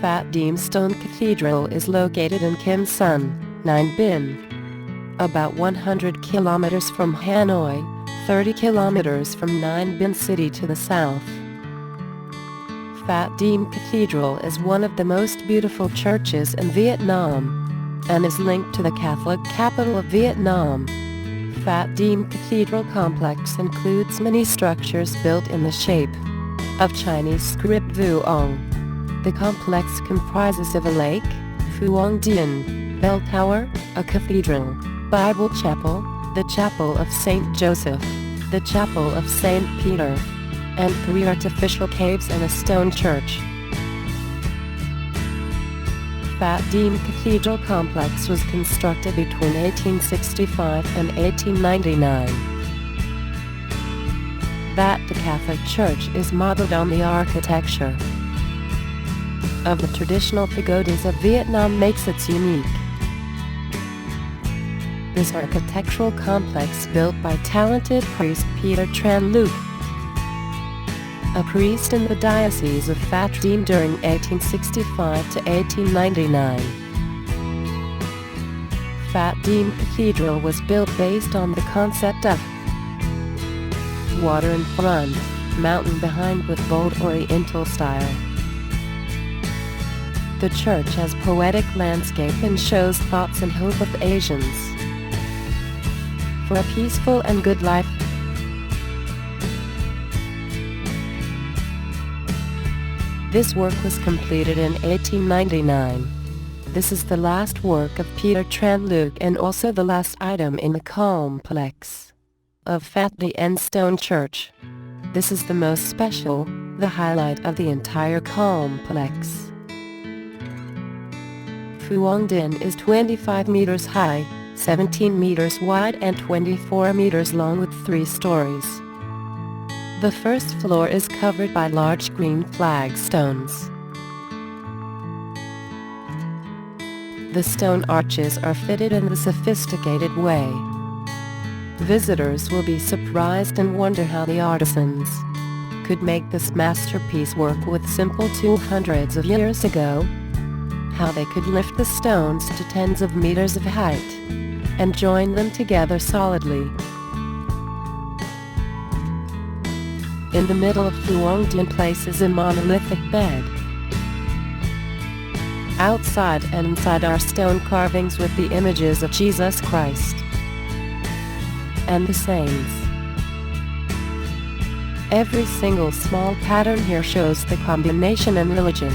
Phat Diem Stone Cathedral is located in Kim Son, 9 Bin, about 100 kilometers from Hanoi, 30 kilometers from 9 Bin City to the south. Phat Diem Cathedral is one of the most beautiful churches in Vietnam, and is linked to the Catholic capital of Vietnam. Phat Diem Cathedral complex includes many structures built in the shape of Chinese script Vuong. The complex comprises of a lake, Phuong Dien, bell tower, a cathedral, Bible chapel, the chapel of Saint Joseph, the chapel of Saint Peter, and 3 artificial caves and a stone church. Phat Diem Cathedral complex was constructed between 1865 and 1899. That the Catholic Church is modeled on the architecture of the traditional pagodas of Vietnam makes it unique. This architectural complex built by talented priest Peter Tran Luc, a priest in the Diocese of Phat Diem during 1865 to 1899. Phat Diem Cathedral was built based on the concept of water in front, mountain behind with bold Oriental style. The church has poetic landscape and shows thoughts and hope of Asians for a peaceful and good life. This work was completed in 1899. This is the last work of Peter Tran Luc and also the last item in the complex of Phat Diem Stone Church. This is the most special, the highlight of the entire complex. Phuong Dien is 25 meters high, 17 meters wide and 24 meters long with 3 stories. The first floor is covered by large green flagstones. The stone arches are fitted in the sophisticated way. Visitors will be surprised and wonder how the artisans could make this masterpiece work with simple tools hundreds of years ago, how they could lift the stones to tens of meters of height and join them together solidly. In the middle of Phuong Dien place is a monolithic bed. Outside and inside are stone carvings with the images of Jesus Christ and the saints. Every single small pattern here shows the combination in religion.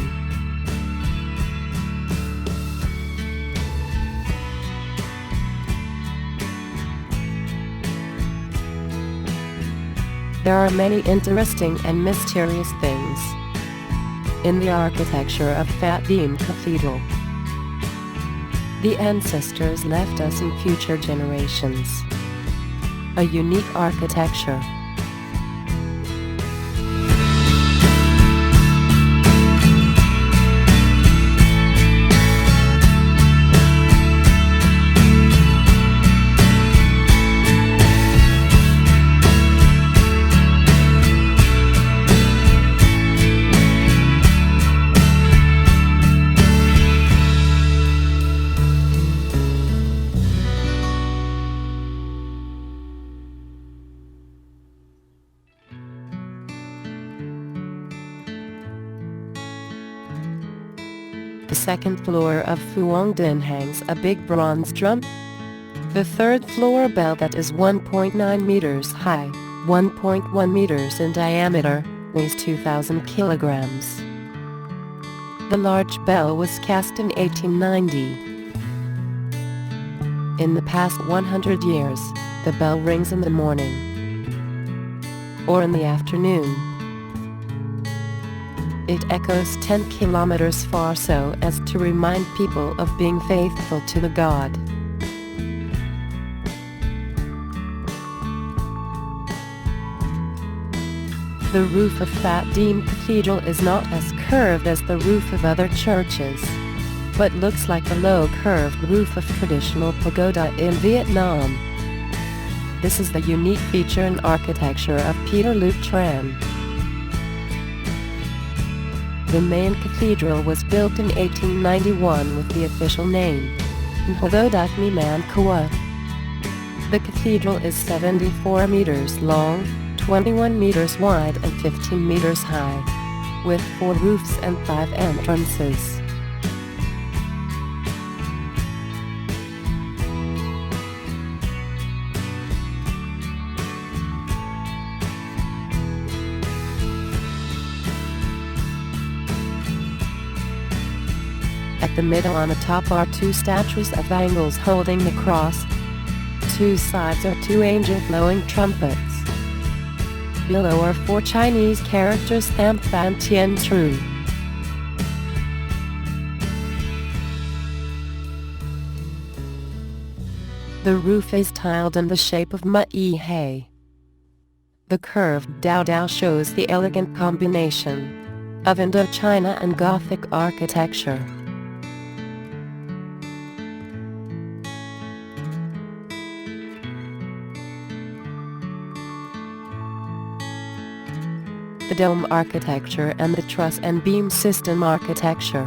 There are many interesting and mysterious things in the architecture of Phat Diem Cathedral. The ancestors left us in future generations a unique architecture. The second floor of Phuong Dien hangs a big bronze drum. The third floor bell that is 1.9 meters high, 1.1 meters in diameter, weighs 2,000 kilograms. The large bell was cast in 1890. In the past 100 years, the bell rings in the morning or in the afternoon. It echoes 10 kilometers far so as to remind people of being faithful to the God. The roof of Phat Diem Cathedral is not as curved as the roof of other churches, but looks like the low curved roof of traditional pagoda in Vietnam. This is the unique feature in architecture of Peter Luc Tran. The main cathedral was built in 1891 with the official name Nhogodakmi Mankua. The cathedral is 74 meters long, 21 meters wide and 15 meters high, with 4 roofs and 5 entrances. At the middle on the top are 2 statues of angels holding the cross. 2 sides are 2 angel blowing trumpets. Below are 4 Chinese characters Tham Phan Tien Tru. The roof is tiled in the shape of Ma-yi-hay. The curved Dao shows the elegant combination of Indochina and Gothic architecture. The dome architecture and the truss and beam system architecture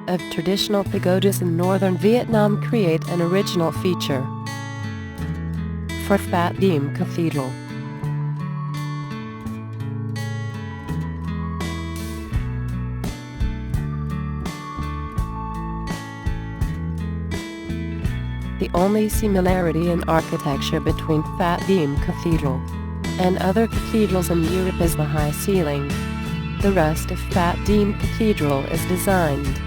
of traditional pagodas in northern Vietnam create an original feature for Phat Diem Cathedral. The only similarity in architecture between Phat Diem Cathedral and other cathedrals in Europe is the high ceiling. The rest of Phat Diem Cathedral is designed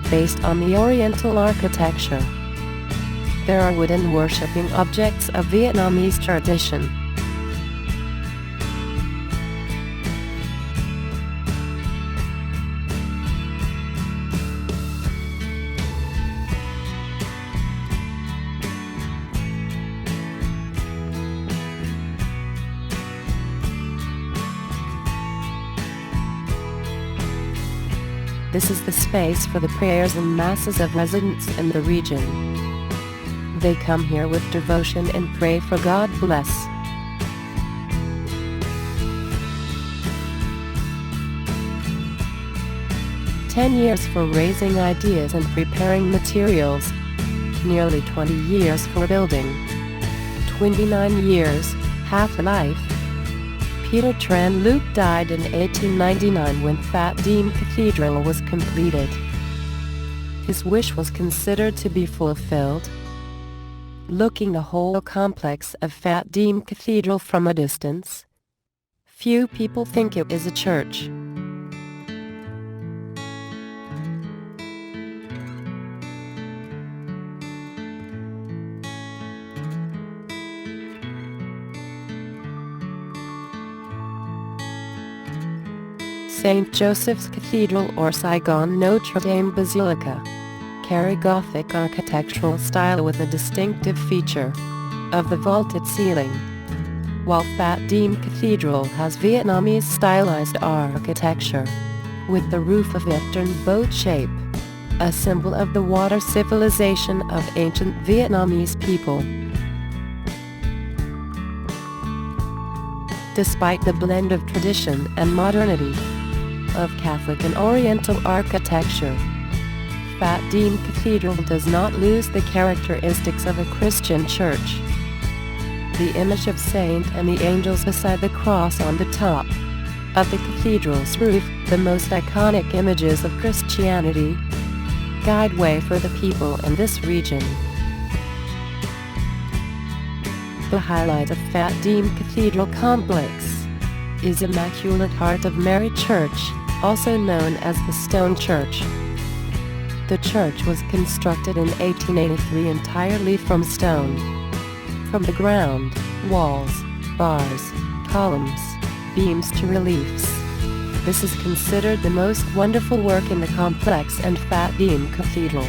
based on the Oriental architecture. There are wooden worshipping objects of Vietnamese tradition. This is the space for the prayers and masses of residents in the region. They come here with devotion and pray for God bless. "10 years for raising ideas and preparing materials. Nearly 20 years for building. 29 years, half a life." Peter Tran Luc died in 1899 when Phat Diem Cathedral was completed. His wish was considered to be fulfilled. Looking the whole complex of Phat Diem Cathedral from a distance, few people think it is a church. St. Joseph's Cathedral or Saigon Notre Dame Basilica carry Gothic architectural style with a distinctive feature of the vaulted ceiling, while Phat Diem Cathedral has Vietnamese stylized architecture with the roof of eastern boat shape, a symbol of the water civilization of ancient Vietnamese people. Despite the blend of tradition and modernity of Catholic and Oriental architecture, Phat Diem Cathedral does not lose the characteristics of a Christian church. The image of saint and the angels beside the cross on the top of the cathedral's roof, the most iconic images of Christianity, guide way for the people in this region. The highlight of Phat Diem Cathedral complex is Immaculate Heart of Mary Church, also known as the Stone Church. The church was constructed in 1883 entirely from stone. From the ground, walls, bars, columns, beams to reliefs. This is considered the most wonderful work in the complex and Phat Diem Cathedral.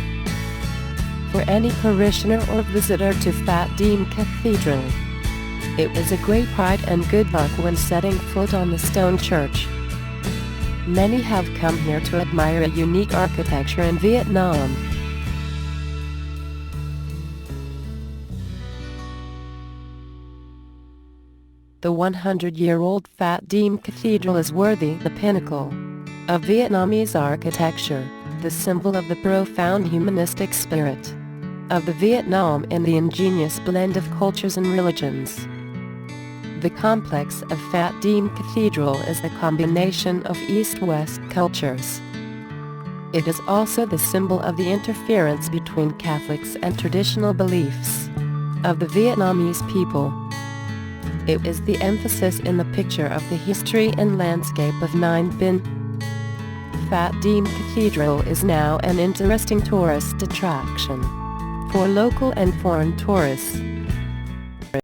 For any parishioner or visitor to Phat Diem Cathedral, it is a great pride and good luck when setting foot on the stone church. Many have come here to admire a unique architecture in Vietnam. The 100-year-old Phat Diem Cathedral is worthy the pinnacle of Vietnamese architecture, the symbol of the profound humanistic spirit of the Vietnam and the ingenious blend of cultures and religions. The complex of Phat Diem Cathedral is a combination of East-West cultures. It is also the symbol of the interference between Catholics and traditional beliefs of the Vietnamese people. It is the emphasis in the picture of the history and landscape of Nine Bin. Phat Diem Cathedral is now an interesting tourist attraction for local and foreign tourists.